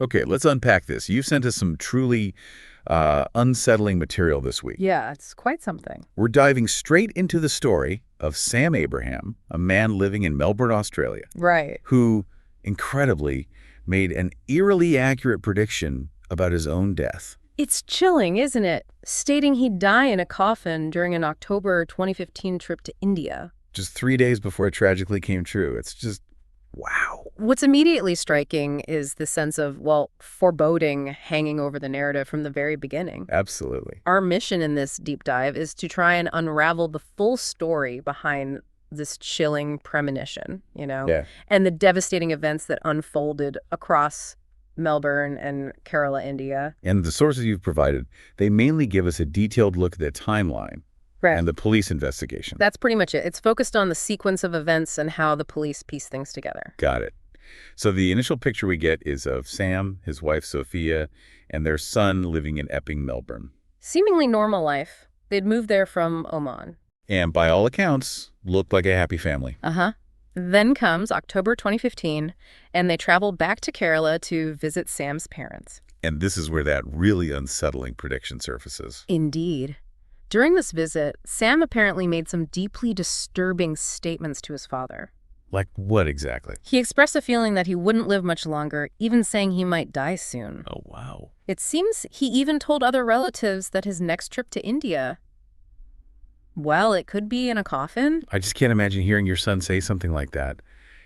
Okay, let's unpack this. You sent us some truly unsettling material this week. Yeah, it's quite something. We're diving straight into the story of Sam Abraham, a man living in Melbourne, Australia, Right. who, incredibly, made an eerily accurate prediction about his own death. It's chilling, isn't it? Stating he'd die in a coffin during an October 2015 trip to India. Just 3 days before it tragically came true. It's just, wow. What's immediately striking is the sense of, well, foreboding hanging over the narrative from the very beginning. Absolutely. Our mission in this deep dive is to try and unravel the full story behind this chilling premonition, Yeah. and the devastating events that unfolded across Melbourne and Kerala, India. And the sources you've provided, they mainly give us a detailed look at the timeline and the police investigation. That's pretty much it. It's focused on the sequence of events and how the police piece things together. Got it. So the initial picture we get is of Sam, his wife Sophia, and their son living in Epping, Melbourne. Seemingly normal life. They'd moved there from Oman. And by all accounts, looked like a happy family. Uh-huh. Then comes October 2015, and they travel back to Kerala to visit Sam's parents. And this is where that really unsettling prediction surfaces. Indeed. During this visit, Sam apparently made some deeply disturbing statements to his father. Like what exactly? He expressed a feeling that he wouldn't live much longer, even saying he might die soon. Oh, wow. It seems he even told other relatives that his next trip to India, well, it could be in a coffin. I just can't imagine hearing your son say something like that.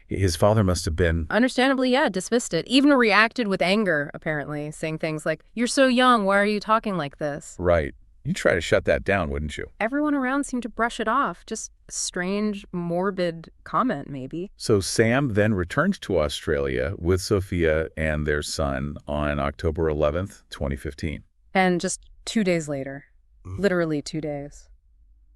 His father must have been... Understandably, yeah, dismissed it. Even reacted with anger, apparently, saying things like, "You're so young, why are you talking like this?" Right. You'd try to shut that down, wouldn't you? Everyone around seemed to brush it off. Just a strange, morbid comment, maybe. So Sam then returned to Australia with Sophia and their son on October 11th, 2015. And just 2 days later, literally 2 days,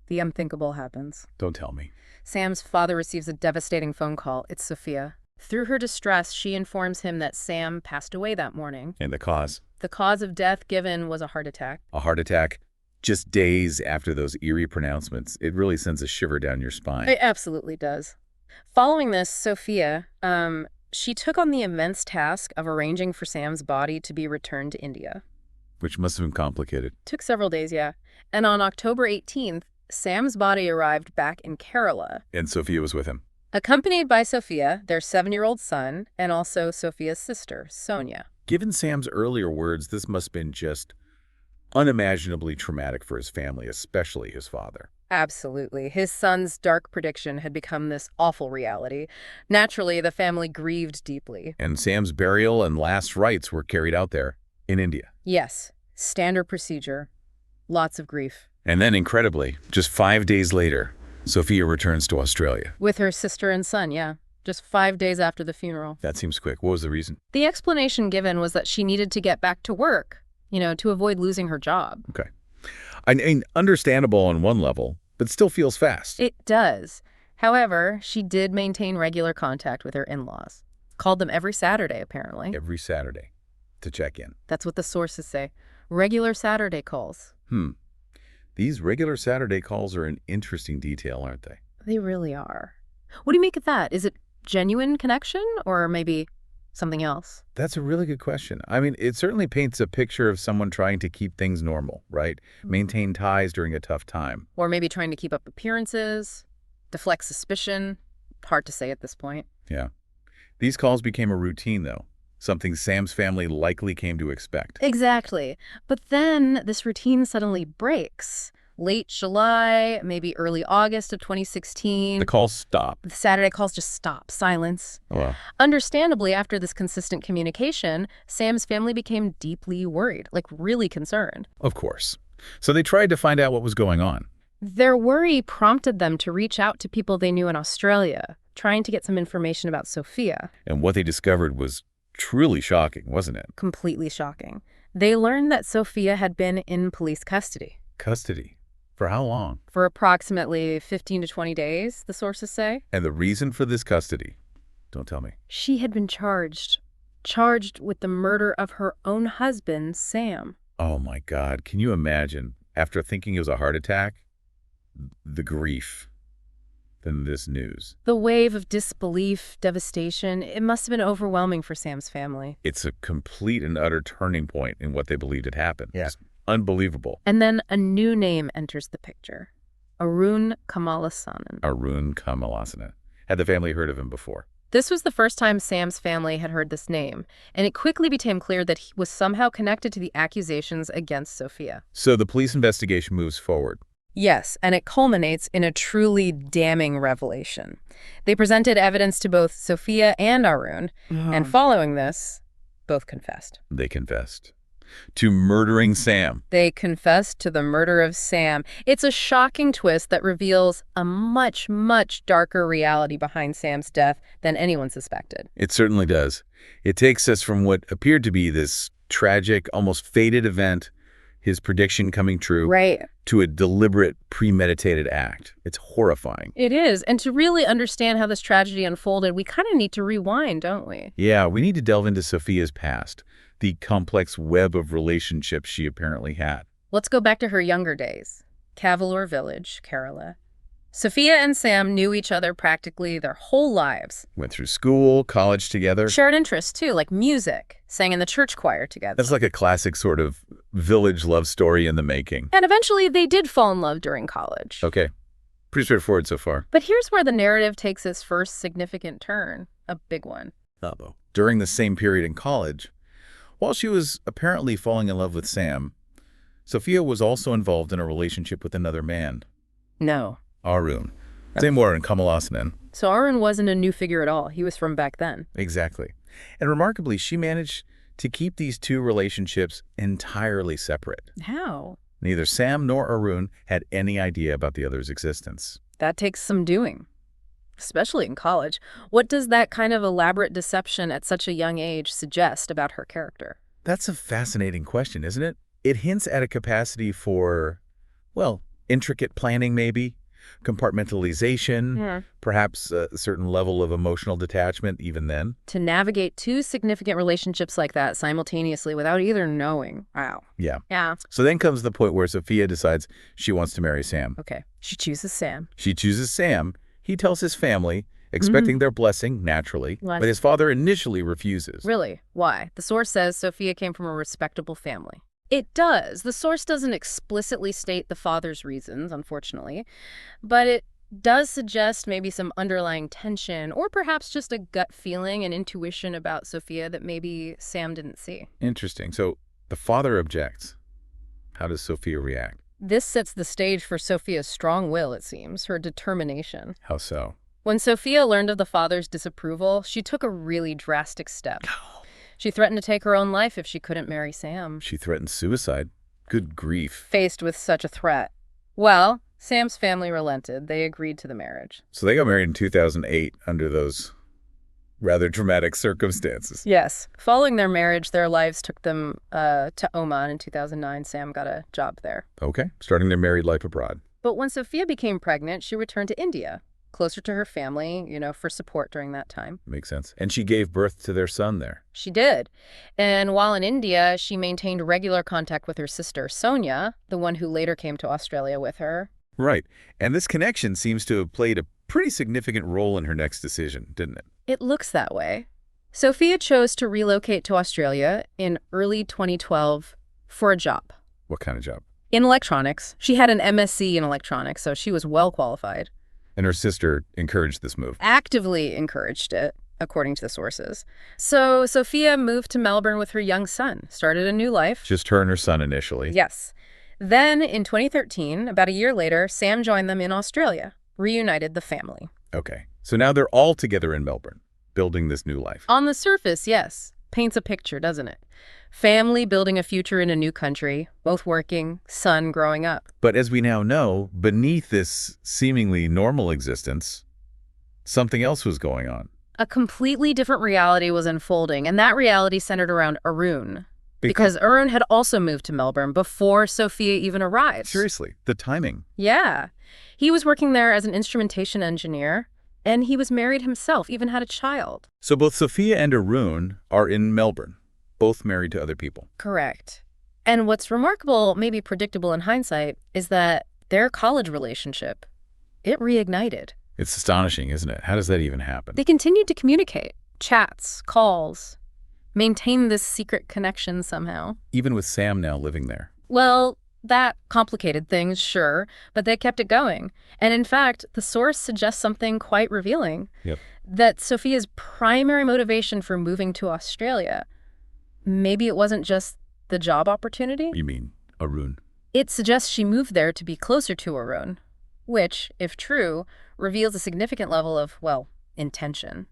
the unthinkable happens. Don't tell me. Sam's father receives a devastating phone call. It's Sophia. Through her distress, she informs him that Sam passed away that morning. And the cause? The cause of death given was a heart attack. A heart attack just days after those eerie pronouncements. It really sends a shiver down your spine. It absolutely does. Following this, Sophia, she took on the immense task of arranging for Sam's body to be returned to India. Which must have been complicated. Took several days, yeah. And on October 18th, Sam's body arrived back in Kerala. And Sophia was with him. Accompanied by Sophia, their 7-year-old son, and also Sophia's sister, Sonia. Given Sam's earlier words, this must have been just unimaginably traumatic for his family, especially his father. Absolutely. His son's dark prediction had become this awful reality. Naturally, the family grieved deeply. And Sam's burial and last rites were carried out there in India. Yes, standard procedure. Lots of grief. And then, incredibly, just 5 days later, Sophia returns to Australia. With her sister and son, yeah. Just 5 days after the funeral. That seems quick. What was the reason? The explanation given was that she needed to get back to work, to avoid losing her job. Okay. I mean, understandable on one level, but still feels fast. It does. However, she did maintain regular contact with her in-laws. Called them every Saturday, apparently. Every Saturday to check in. That's what the sources say. Regular Saturday calls. These regular Saturday calls are an interesting detail, aren't they? They really are. What do you make of that? Is it genuine connection or maybe something else? That's a really good question. I mean, it certainly paints a picture of someone trying to keep things normal, right? Maintain ties during a tough time. Or maybe trying to keep up appearances, deflect suspicion. Hard to say at this point. Yeah. These calls became a routine, though. Something Sam's family likely came to expect. Exactly. But then this routine suddenly breaks. Late July, maybe early August of 2016. The calls stop. The Saturday calls just stop. Silence. Oh, wow. Understandably, after this consistent communication, Sam's family became deeply worried, like really concerned. Of course. So they tried to find out what was going on. Their worry prompted them to reach out to people they knew in Australia, trying to get some information about Sophia. And what they discovered was truly shocking, wasn't it? Completely shocking. They learned that Sophia had been in police custody. Custody? For how long? For approximately 15 to 20 days, the sources say. And the reason for this custody? Don't tell me. She had been charged with the murder of her own husband, Sam. Oh my God. Can you imagine, after thinking it was a heart attack, the grief, than this news. The wave of disbelief, devastation, it must have been overwhelming for Sam's family. It's a complete and utter turning point in what they believed had happened. Yeah. It's unbelievable. And then a new name enters the picture. Arun Kamalasanan. Arun Kamalasanan. Had the family heard of him before? This was the first time Sam's family had heard this name, and it quickly became clear that he was somehow connected to the accusations against Sophia. So the police investigation moves forward. Yes, and it culminates in a truly damning revelation. They presented evidence to both Sophia and Arun, and following this, both confessed. They confessed to murdering Sam. They confessed to the murder of Sam. It's a shocking twist that reveals a much, much darker reality behind Sam's death than anyone suspected. It certainly does. It takes us from what appeared to be this tragic, almost fated event, his prediction coming true, Right. to a deliberate, premeditated act. It's horrifying. It is. And to really understand how this tragedy unfolded, we kind of need to rewind, don't we? Yeah, we need to delve into Sophia's past, the complex web of relationships she apparently had. Let's go back to her younger days. Cavalier Village, Kerala. Sophia and Sam knew each other practically their whole lives. Went through school, college together. Shared interests, too, like music, sang in the church choir together. That's like a classic sort of village love story in the making. And eventually they did fall in love during college. Okay. Pretty straightforward so far. But here's where the narrative takes its first significant turn, a big one. Uh-oh. During the same period in college, while she was apparently falling in love with Sam, Sophia was also involved in a relationship with another man, No. Arun. Same word in Kamalasanan. So Arun wasn't a new figure at all. He was from back then. Exactly. And remarkably, she managed to keep these two relationships entirely separate. How? Neither Sam nor Arun had any idea about the other's existence. That takes some doing, especially in college. What does that kind of elaborate deception at such a young age suggest about her character? That's a fascinating question, isn't it? It hints at a capacity for, well, intricate planning maybe, compartmentalization, perhaps a certain level of emotional detachment even then. To navigate two significant relationships like that simultaneously without either knowing. Wow. Yeah. Yeah. So then comes the point where Sophia decides she wants to marry Sam. Okay. She chooses Sam. She chooses Sam. He tells his family, expecting their blessing, naturally, but his father initially refuses. Really? Why? The source says Sophia came from a respectable family. It does. The source doesn't explicitly state the father's reasons, unfortunately, but it does suggest maybe some underlying tension or perhaps just a gut feeling and intuition about Sophia that maybe Sam didn't see. Interesting. So the father objects. How does Sophia react? This sets the stage for Sophia's strong will, it seems, her determination. How so? When Sophia learned of the father's disapproval, she took a really drastic step. She threatened to take her own life if she couldn't marry Sam. She threatened suicide. Good grief. Faced with such a threat. Well, Sam's family relented. They agreed to the marriage. So they got married in 2008 under those rather dramatic circumstances. Yes. Following their marriage, their lives took them to Oman in 2009. Sam got a job there. Okay, starting their married life abroad. But when Sophia became pregnant, she returned to India, closer to her family, for support during that time. Makes sense. And she gave birth to their son there. She did. And while in India, she maintained regular contact with her sister, Sonia, the one who later came to Australia with her. Right. And this connection seems to have played a pretty significant role in her next decision, didn't it? It looks that way. Sophia chose to relocate to Australia in early 2012 for a job. What kind of job? In electronics. She had an MSc in electronics, so she was well qualified. And her sister encouraged this move. Actively encouraged it, according to the sources. So Sophia moved to Melbourne with her young son, started a new life. Just her and her son initially. Yes. Then, in 2013, about a year later, Sam joined them in Australia, reunited the family. Okay. So now they're all together in Melbourne, building this new life. On the surface, yes. Paints a picture, doesn't it? Family building a future in a new country, both working, son growing up. But as we now know, beneath this seemingly normal existence, something else was going on. A completely different reality was unfolding, and that reality centered around Arun. Because Arun had also moved to Melbourne before Sophia even arrived. Seriously, the timing. Yeah. He was working there as an instrumentation engineer, and he was married himself, even had a child. So both Sophia and Arun are in Melbourne, both married to other people. Correct. And what's remarkable, maybe predictable in hindsight, is that their college relationship, it reignited. It's astonishing, isn't it? How does that even happen? They continued to communicate. Chats, calls, maintain this secret connection somehow. Even with Sam now living there. Well, that complicated things, sure, but they kept it going. And in fact, the source suggests something quite revealing. Yep. That Sophia's primary motivation for moving to Australia, maybe it wasn't just the job opportunity? You mean Arun? It suggests she moved there to be closer to Arun, which, if true, reveals a significant level of, well, intention.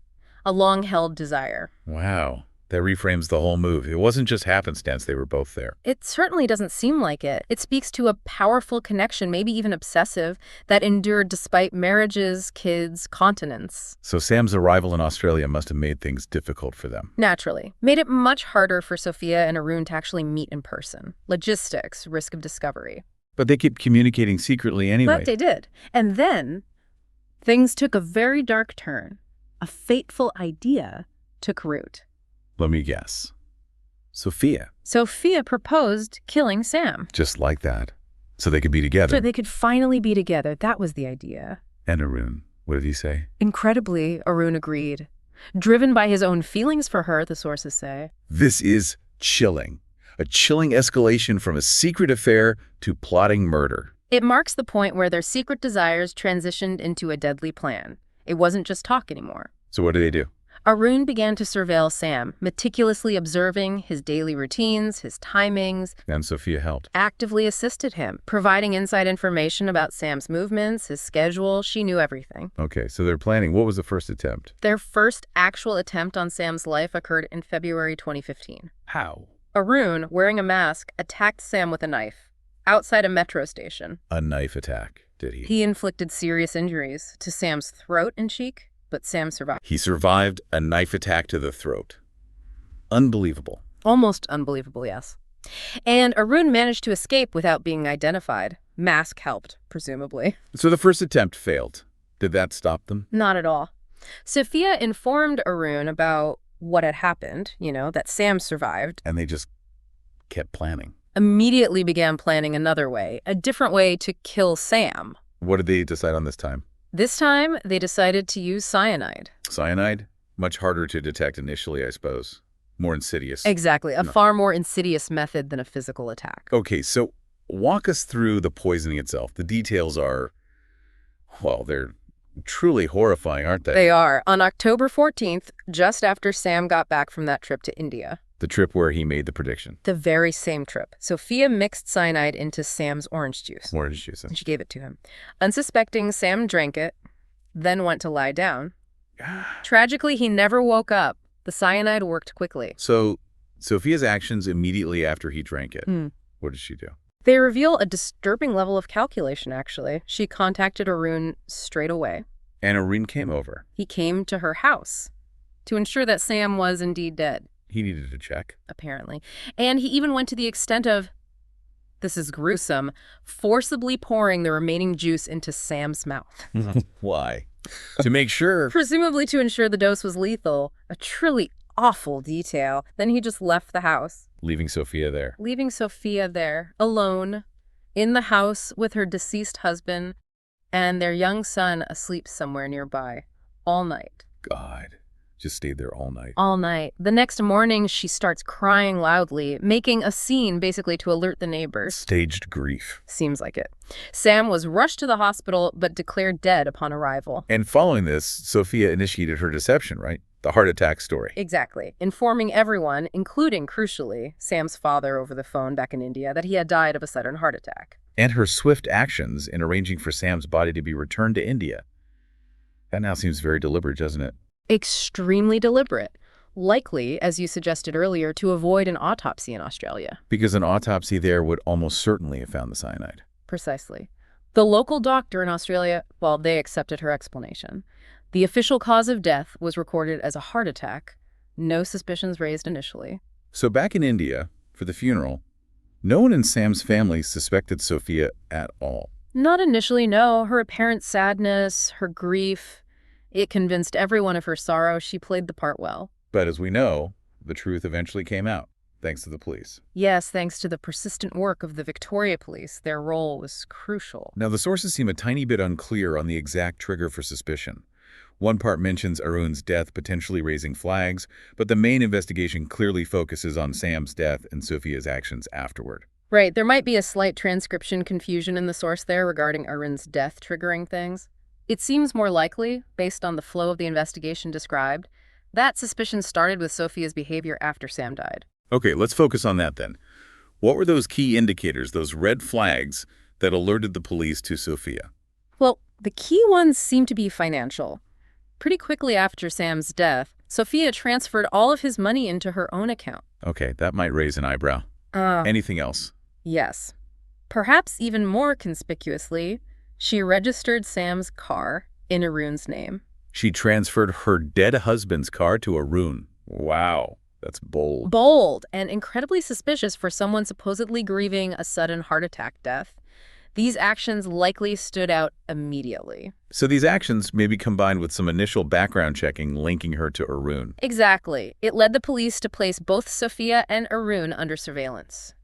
A long-held desire. Wow. That reframes the whole move. It wasn't just happenstance they were both there. It certainly doesn't seem like it. It speaks to a powerful connection, maybe even obsessive, that endured despite marriages, kids, continents. So Sam's arrival in Australia must have made things difficult for them. Naturally. Made it much harder for Sophia and Arun to actually meet in person. Logistics, risk of discovery. But they kept communicating secretly anyway. But they did. And then things took a very dark turn. A fateful idea took root. Let me guess. Sophia. Sophia proposed killing Sam. Just like that. So they could be together. So they could finally be together. That was the idea. And Arun, what did he say? Incredibly, Arun agreed. Driven by his own feelings for her, the sources say. This is chilling. A chilling escalation from a secret affair to plotting murder. It marks the point where their secret desires transitioned into a deadly plan. It wasn't just talk anymore. So what did they do? Arun began to surveil Sam, meticulously observing his daily routines, his timings. And Sophia helped. Actively assisted him, providing inside information about Sam's movements, his schedule. She knew everything. Okay, so they're planning. What was the first attempt? Their first actual attempt on Sam's life occurred in February 2015. How? Arun, wearing a mask, attacked Sam with a knife outside a metro station. A knife attack, did he? He inflicted serious injuries to Sam's throat and cheek, but Sam survived. He survived a knife attack to the throat. Unbelievable. Almost unbelievable, yes. And Arun managed to escape without being identified. Mask helped, presumably. So the first attempt failed. Did that stop them? Not at all. Sophia informed Arun about what had happened, that Sam survived. And they just kept planning. Immediately began planning another way, a different way to kill Sam. What did they decide on this time? This time, they decided to use cyanide. Cyanide? Much harder to detect initially, I suppose. More insidious. Exactly. A far more insidious method than a physical attack. Okay, so walk us through the poisoning itself. The details are, well, they're truly horrifying, aren't they? They are. On October 14th, just after Sam got back from that trip to India. The trip where he made the prediction. The very same trip. Sophia mixed cyanide into Sam's orange juice. Orange juice. And she gave it to him. Unsuspecting, Sam drank it, then went to lie down. Tragically, he never woke up. The cyanide worked quickly. So Sophia's actions immediately after he drank it, what did she do? They reveal a disturbing level of calculation, actually. She contacted Arun straight away. And Arun came over. He came to her house to ensure that Sam was indeed dead. He needed a check. Apparently. And he even went to the extent of, this is gruesome, forcibly pouring the remaining juice into Sam's mouth. Why? To make sure. Presumably to ensure the dose was lethal. A truly awful detail. Then he just left the house. Leaving Sophia there. Leaving Sophia there, alone, in the house with her deceased husband and their young son asleep somewhere nearby, all night. God. Just stayed there all night. All night. The next morning, she starts crying loudly, making a scene basically to alert the neighbors. Staged grief. Seems like it. Sam was rushed to the hospital, but declared dead upon arrival. And following this, Sophia initiated her deception, right? The heart attack story. Exactly. Informing everyone, including, crucially, Sam's father over the phone back in India, that he had died of a sudden heart attack. And her swift actions in arranging for Sam's body to be returned to India. That now seems very deliberate, doesn't it? Extremely deliberate. Likely, as you suggested earlier, to avoid an autopsy in Australia. Because an autopsy there would almost certainly have found the cyanide. Precisely. The local doctor in Australia, well, they accepted her explanation. The official cause of death was recorded as a heart attack. No suspicions raised initially. So back in India, for the funeral, no one in Sam's family suspected Sophia at all. Not initially, no. Her apparent sadness, her grief, it convinced everyone of her sorrow. She played the part well. But as we know, the truth eventually came out. thanks to the police. Yes, thanks to the persistent work of the Victoria Police, their role was crucial. Now, the sources seem a tiny bit unclear on the exact trigger for suspicion. One part mentions Arun's death potentially raising flags, but the main investigation clearly focuses on Sam's death and Sophia's actions afterward. Right, there might be a slight transcription confusion in the source there regarding Arun's death triggering things. It seems more likely, based on the flow of the investigation described, that suspicion started with Sophia's behavior after Sam died. Okay, let's focus on that then. What were those key indicators, those red flags, that alerted the police to Sophia? Well, the key ones seem to be financial. Pretty quickly after Sam's death, Sophia transferred all of his money into her own account. Okay, that might raise an eyebrow. Anything else? Yes. Perhaps even more conspicuously, she registered Sam's car in Arun's name. She transferred her dead husband's car to Arun. Wow, that's bold. Bold and incredibly suspicious for someone supposedly grieving a sudden heart attack death. These actions likely stood out immediately. So these actions may be combined with some initial background checking linking her to Arun. Exactly. It led the police to place both Sophia and Arun under surveillance.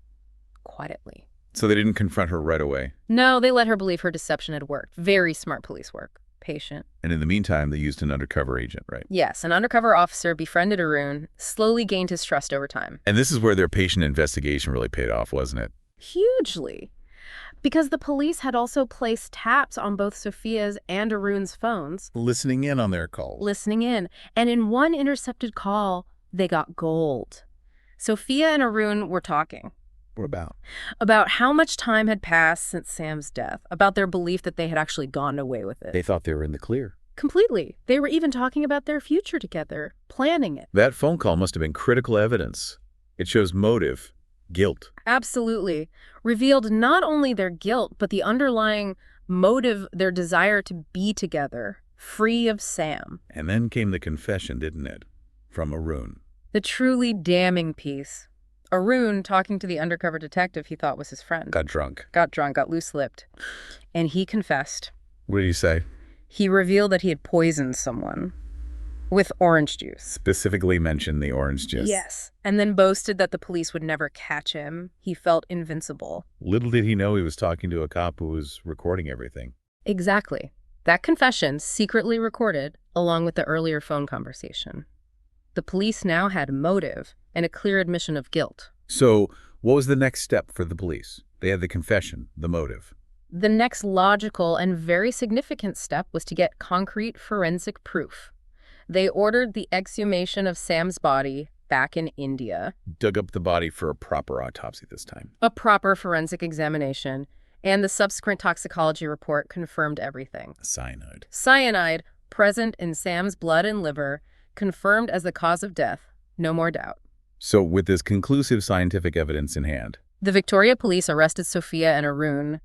Quietly. So they didn't confront her right away. No, they let her believe her deception had worked. Very smart police work. Patient. And in the meantime, they used an undercover agent, right? Yes, an undercover officer befriended Arun, slowly gained his trust over time. And this is where their patient investigation really paid off, wasn't it? Hugely. Because the police had also placed taps on both Sophia's and Arun's phones. Listening in on their calls. Listening in. And in one intercepted call, they got gold. Sophia and Arun were talking. What about? About how much time had passed since Sam's death, about their belief that they had actually gotten away with it. They thought they were in the clear. Completely. They were even talking about their future together, planning it. That phone call must have been critical evidence. It shows motive, guilt. Absolutely. Revealed not only their guilt, but the underlying motive, their desire to be together, free of Sam. And then came the confession, didn't it? From Arun. The truly damning piece. Arun, talking to the undercover detective he thought was his friend. Got drunk. Got loose-lipped. And he confessed. What did he say? He revealed that he had poisoned someone with orange juice. Specifically mentioned the orange juice. Yes. And then boasted that the police would never catch him. He felt invincible. Little did he know he was talking to a cop who was recording everything. Exactly. That confession, secretly recorded, along with the earlier phone conversation. The police now had motive and a clear admission of guilt. So, what was the next step for the police? They had the confession, the motive. The next logical and very significant step was to get concrete forensic proof. They ordered the exhumation of Sam's body back in India. Dug up the body for a proper autopsy this time. A proper forensic examination, and the subsequent toxicology report confirmed everything. Cyanide. Cyanide, present in Sam's blood and liver, confirmed as the cause of death. No more doubt. So, with this conclusive scientific evidence in hand, the Victoria Police arrested Sophia and Arun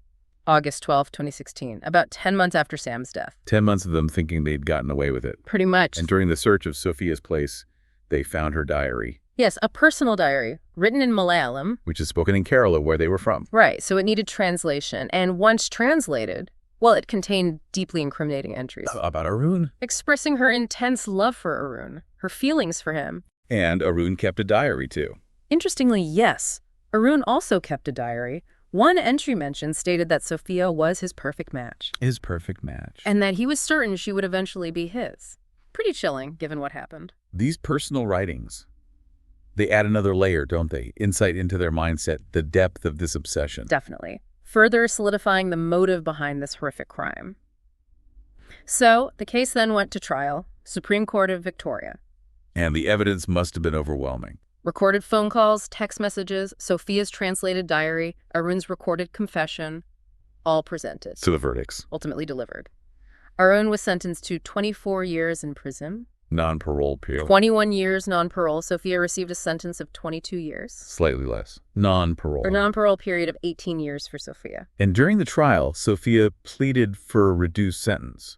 August 12, 2016, about 10 months after Sam's death. 10 months of them thinking they'd gotten away with it. Pretty much. And during the search of Sophia's place, they found her diary. Yes, a personal diary, written in Malayalam. Which is spoken in Kerala, where they were from. Right, so it needed translation. And once translated, well, it contained deeply incriminating entries. About Arun. Expressing her intense love for Arun, her feelings for him. And Arun kept a diary, too. Interestingly, yes. Arun also kept a diary. One entry mentioned stated that Sophia was his perfect match. His perfect match. And that he was certain she would eventually be his. Pretty chilling, given what happened. These personal writings, they add another layer, don't they? Insight into their mindset, the depth of this obsession. Definitely. Further solidifying the motive behind this horrific crime. So, the case then went to trial, Supreme Court of Victoria. And the evidence must have been overwhelming. Recorded phone calls, text messages, Sophia's translated diary, Arun's recorded confession, all presented. So the verdicts. Ultimately delivered. Arun was sentenced to 24 years in prison. Non-parole period. 21 years non-parole. Sophia received a sentence of 22 years. Slightly less. Non-parole. Or non-parole period of 18 years for Sophia. And during the trial, Sophia pleaded for a reduced sentence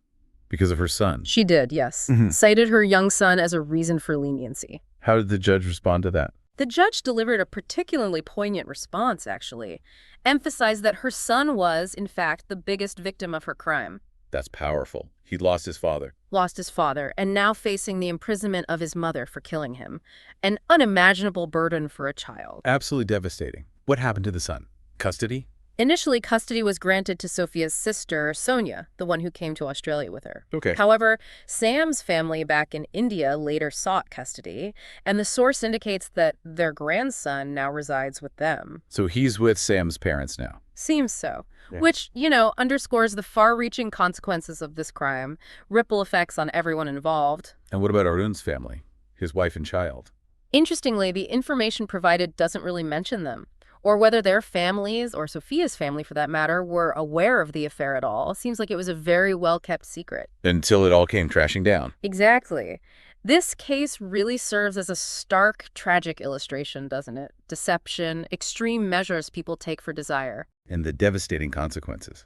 because of her son. She did, yes. Cited her young son as a reason for leniency. How did the judge respond to that? The judge delivered a particularly poignant response, actually. Emphasized that her son was, in fact, the biggest victim of her crime. That's powerful. He'd lost his father. Lost his father, and now facing the imprisonment of his mother for killing him. An unimaginable burden for a child. Absolutely devastating. What happened to the son? Custody? Initially, custody was granted to Sophia's sister, Sonia, the one who came to Australia with her. Okay. However, Sam's family back in India later sought custody, and the source indicates that their grandson now resides with them. So he's with Sam's parents now. Seems so. Yeah. Which, underscores the far-reaching consequences of this crime, ripple effects on everyone involved. And what about Arun's family? His wife and child? Interestingly, the information provided doesn't really mention them, or whether their families, or Sophia's family for that matter, were aware of the affair at all. Seems like it was a very well-kept secret. Until it all came crashing down. Exactly. This case really serves as a stark, tragic illustration, doesn't it? Deception, extreme measures people take for desire. And the devastating consequences.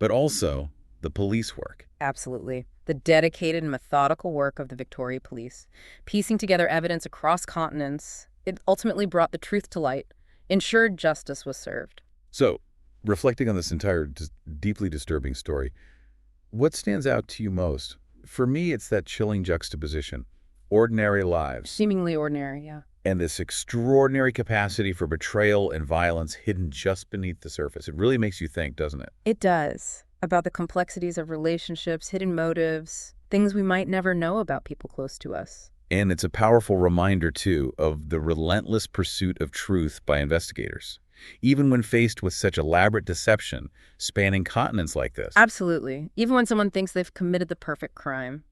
But also, the police work. Absolutely. The dedicated and methodical work of the Victoria Police, piecing together evidence across continents. It ultimately brought the truth to light, ensured justice was served. So, reflecting on this entire deeply disturbing story, what stands out to you most? For me, it's that chilling juxtaposition. Ordinary lives. Seemingly ordinary, yeah. And this extraordinary capacity for betrayal and violence hidden just beneath the surface. It really makes you think, doesn't it? It does. About the complexities of relationships, hidden motives, things we might never know about people close to us. And it's a powerful reminder, too, of the relentless pursuit of truth by investigators, even when faced with such elaborate deception spanning continents like this. Absolutely. Even when someone thinks they've committed the perfect crime.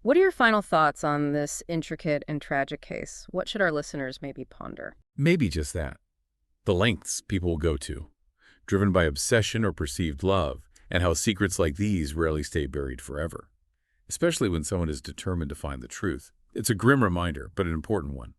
What are your final thoughts on this intricate and tragic case? What should our listeners maybe ponder? Maybe just that. The lengths people will go to, driven by obsession or perceived love, and how secrets like these rarely stay buried forever, especially when someone is determined to find the truth. It's a grim reminder, but an important one.